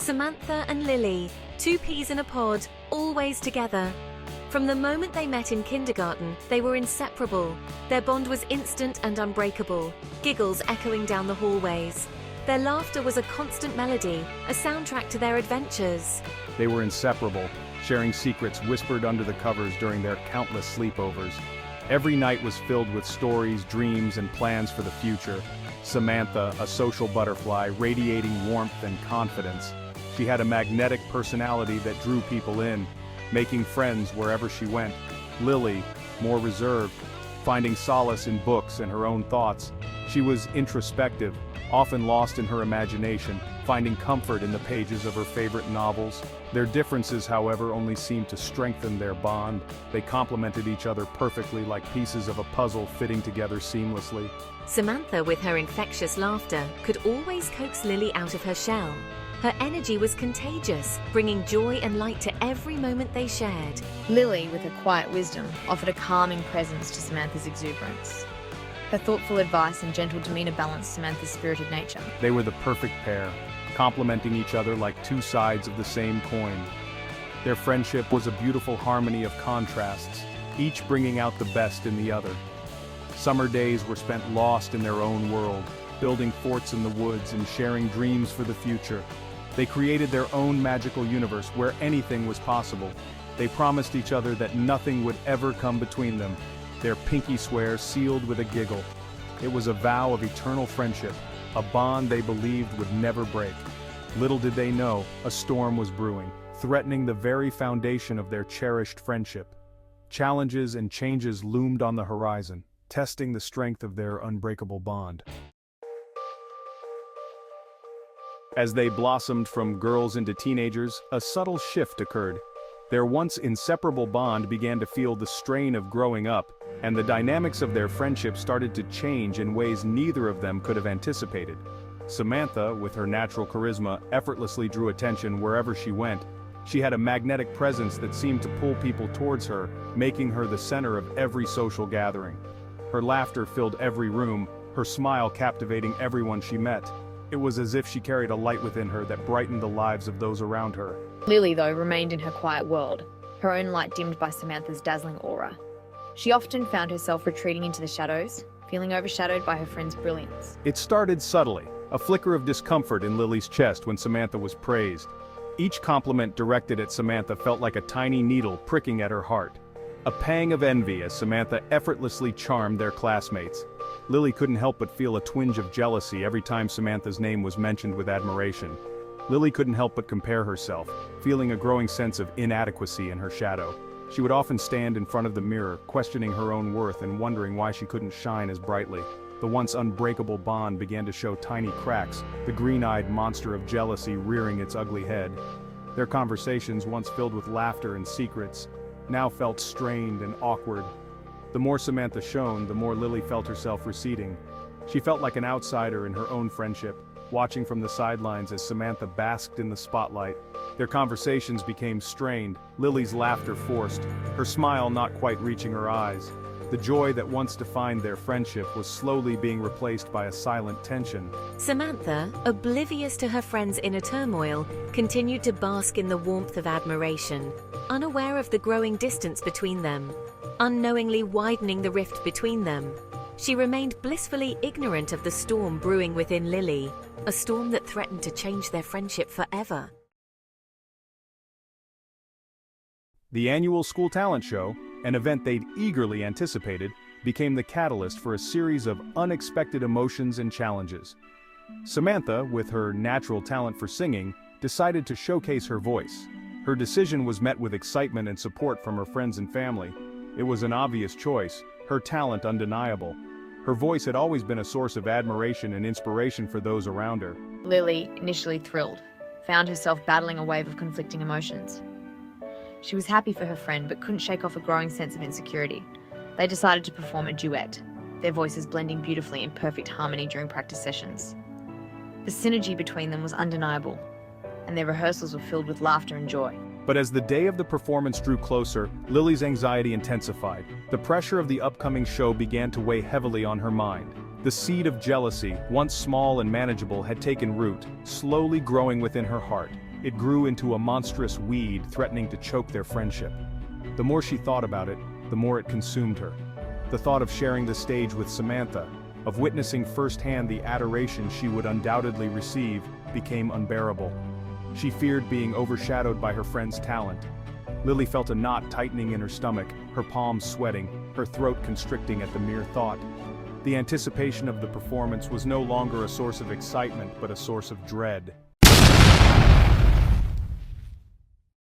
Samantha and Lily, two peas in a pod, always together. From the moment they met in kindergarten, they were inseparable. Their bond was instant and unbreakable, giggles echoing down the hallways. Their laughter was a constant melody, a soundtrack to their adventures. They were inseparable, sharing secrets whispered under the covers during their countless sleepovers. Every night was filled with stories, dreams, and plans for the future. Samantha, a social butterfly, radiating warmth and confidence. She had a magnetic personality that drew people in, making friends wherever she went. Lily, more reserved, finding solace in books and her own thoughts. She was introspective, often lost in her imagination, finding comfort in the pages of her favorite novels. Their differences, however, only seemed to strengthen their bond. They complemented each other perfectly, like pieces of a puzzle fitting together seamlessly. Samantha, with her infectious laughter, could always coax Lily out of her shell. Her energy was contagious, bringing joy and light to every moment they shared. Lily, with her quiet wisdom, offered a calming presence to Samantha's exuberance. Her thoughtful advice and gentle demeanor balanced Samantha's spirited nature. They were the perfect pair, complementing each other like two sides of the same coin. Their friendship was a beautiful harmony of contrasts, each bringing out the best in the other. Summer days were spent lost in their own world, building forts in the woods and sharing dreams for the future. They created their own magical universe where anything was possible. They promised each other that nothing would ever come between them, their pinky swear sealed with a giggle. It was a vow of eternal friendship, a bond they believed would never break. Little did they know, a storm was brewing, threatening the very foundation of their cherished friendship. Challenges and changes loomed on the horizon, testing the strength of their unbreakable bond. As they blossomed from girls into teenagers, a subtle shift occurred. Their once inseparable bond began to feel the strain of growing up, and the dynamics of their friendship started to change in ways neither of them could have anticipated. Samantha, with her natural charisma, effortlessly drew attention wherever she went. She had a magnetic presence that seemed to pull people towards her, making her the center of every social gathering. Her laughter filled every room, her smile captivating everyone she met. It was as if she carried a light within her that brightened the lives of those around her. Lily, though, remained in her quiet world, her own light dimmed by Samantha's dazzling aura. She often found herself retreating into the shadows, feeling overshadowed by her friend's brilliance. It started subtly, a flicker of discomfort in Lily's chest when Samantha was praised. Each compliment directed at Samantha felt like a tiny needle pricking at her heart. A pang of envy as Samantha effortlessly charmed their classmates. Lily couldn't help but feel a twinge of jealousy every time Samantha's name was mentioned with admiration. Lily couldn't help but compare herself, feeling a growing sense of inadequacy in her shadow. She would often stand in front of the mirror, questioning her own worth and wondering why she couldn't shine as brightly. The once unbreakable bond began to show tiny cracks, the green-eyed monster of jealousy rearing its ugly head. Their conversations, once filled with laughter and secrets, now felt strained and awkward. The more Samantha shone, the more Lily felt herself receding. She felt like an outsider in her own friendship, watching from the sidelines as Samantha basked in the spotlight. Their conversations became strained, Lily's laughter forced, her smile not quite reaching her eyes. The joy that once defined their friendship was slowly being replaced by a silent tension. Samantha, oblivious to her friend's inner turmoil, continued to bask in the warmth of admiration, unaware of the growing distance between them, unknowingly widening the rift between them. She remained blissfully ignorant of the storm brewing within Lily, a storm that threatened to change their friendship forever. The annual school talent show, an event they'd eagerly anticipated, became the catalyst for a series of unexpected emotions and challenges. Samantha, with her natural talent for singing, decided to showcase her voice. Her decision was met with excitement and support from her friends and family. It was an obvious choice, her talent undeniable. Her voice had always been a source of admiration and inspiration for those around her. Lily, initially thrilled, found herself battling a wave of conflicting emotions. She was happy for her friend but couldn't shake off a growing sense of insecurity. They decided to perform a duet, their voices blending beautifully in perfect harmony during practice sessions. The synergy between them was undeniable, and their rehearsals were filled with laughter and joy. But as the day of the performance drew closer, Lily's anxiety intensified. The pressure of the upcoming show began to weigh heavily on her mind. The seed of jealousy, once small and manageable, had taken root, slowly growing within her heart. It grew into a monstrous weed threatening to choke their friendship. The more she thought about it, the more it consumed her. The thought of sharing the stage with Samantha, of witnessing firsthand the adoration she would undoubtedly receive, became unbearable. She feared being overshadowed by her friend's talent. Lily felt a knot tightening in her stomach, her palms sweating, her throat constricting at the mere thought. The anticipation of the performance was no longer a source of excitement but a source of dread.